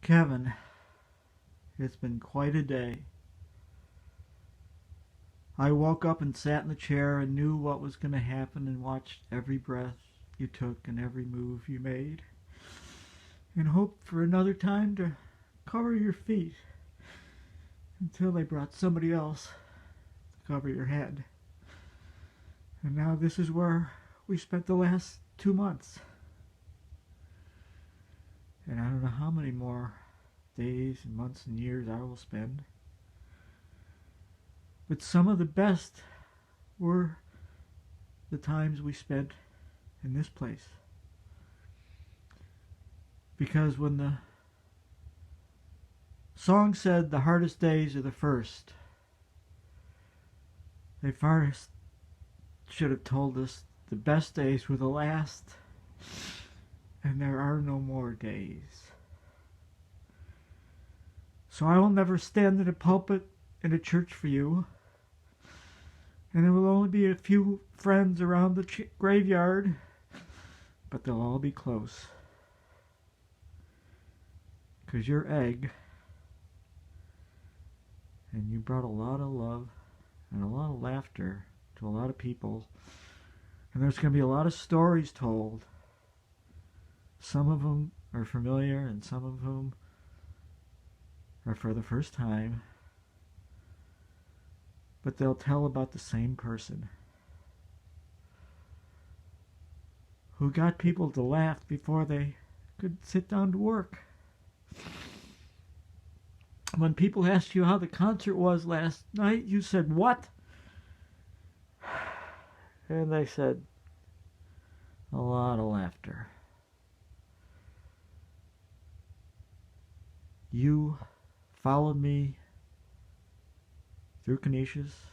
Kevin, it's been quite a day. I woke up and sat in the chair and knew what was going to happen and watched every breath you took and every move you made and hoped for another time to cover your feet until they brought somebody else to cover your head. And now this is where we spent the last 2 months. And I don't know how many more days and months and years I will spend. But some of the best were the times we spent in this place. Because when the song said the hardest days are the first, they first should have told us the best days were the last, and there are no more days. So I will never stand in a pulpit in a church for you, and there will only be a few friends around the graveyard, but they'll all be close. 'Cause you're egg, and you brought a lot of love and a lot of laughter to a lot of people, and there's going to be a lot of stories told. Some of them are familiar, and some of them are for the first time, but they'll tell about the same person who got people to laugh before they could sit down to work. When people asked you how the concert was last night, you said, "What?" And they said, "A lot of laughter." You followed me through Canisius,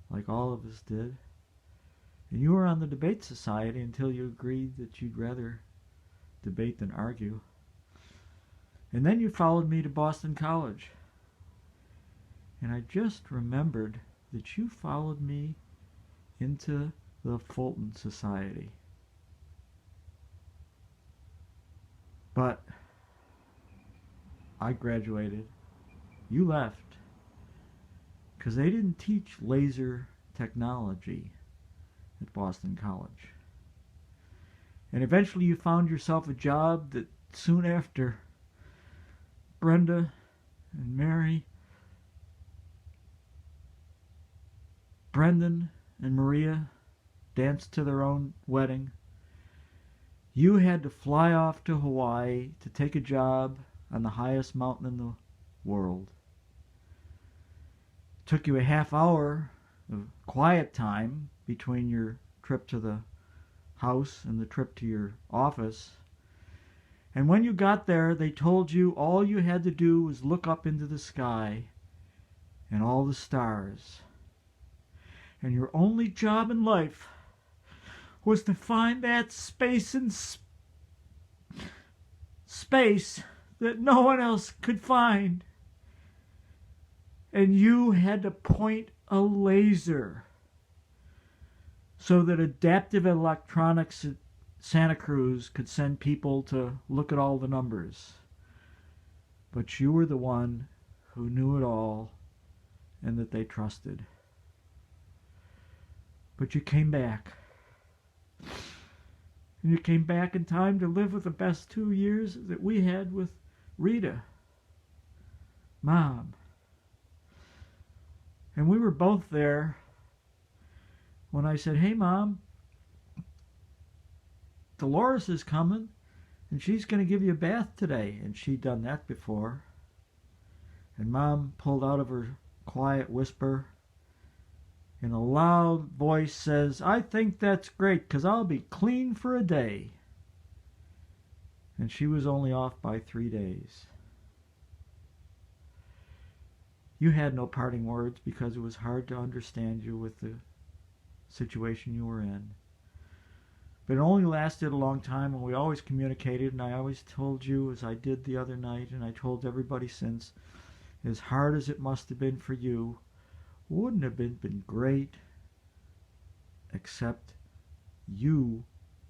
like all of us did. And you were on the debate society until you agreed that you'd rather debate than argue. And then you followed me to Boston College. And I just remembered that you followed me into the Fulton Society. But I graduated. You left. Because they didn't teach laser technology at Boston College. And eventually you found yourself a job that soon after Brenda and Mary, Brendan and Maria danced to their own wedding. You had to fly off to Hawaii to take a job on the highest mountain in the world. It took you a half hour of quiet time between your trip to the house and the trip to your office. And when you got there, they told you all you had to do was look up into the sky and all the stars. And your only job in life was to find that space in space that no one else could find. And you had to point a laser so that adaptive electronics at Santa Cruz could send people to look at all the numbers. But you were the one who knew it all and that they trusted. But you came back. And you came back in time to live with the best 2 years that we had with Rita, Mom. And we were both there when I said, "Hey, Mom, Dolores is coming and she's going to give you a bath today." And she'd done that before. And Mom pulled out of her quiet whisper in a loud voice says, "I think that's great because I'll be clean for a day." And she was only off by 3 days. You had no parting words because it was hard to understand you with the situation you were in. But it only lasted a long time, and we always communicated, and I always told you, as I did the other night, and I told everybody since, as hard as it must have been for you, wouldn't have been great, except you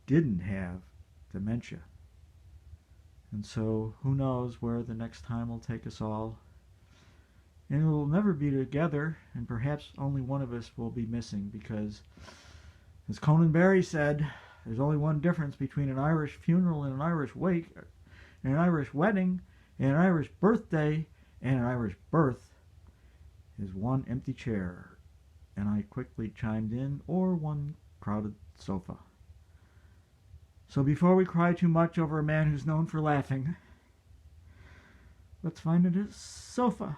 didn't have dementia. And so who knows where the next time will take us all. And we'll never be together, and perhaps only one of us will be missing, because, as Conan Barry said, there's only one difference between an Irish funeral and an Irish wake, and an Irish wedding, and an Irish birthday, and an Irish birth is one empty chair. And I quickly chimed in, or one crowded sofa. So before we cry too much over a man who's known for laughing, let's find a sofa.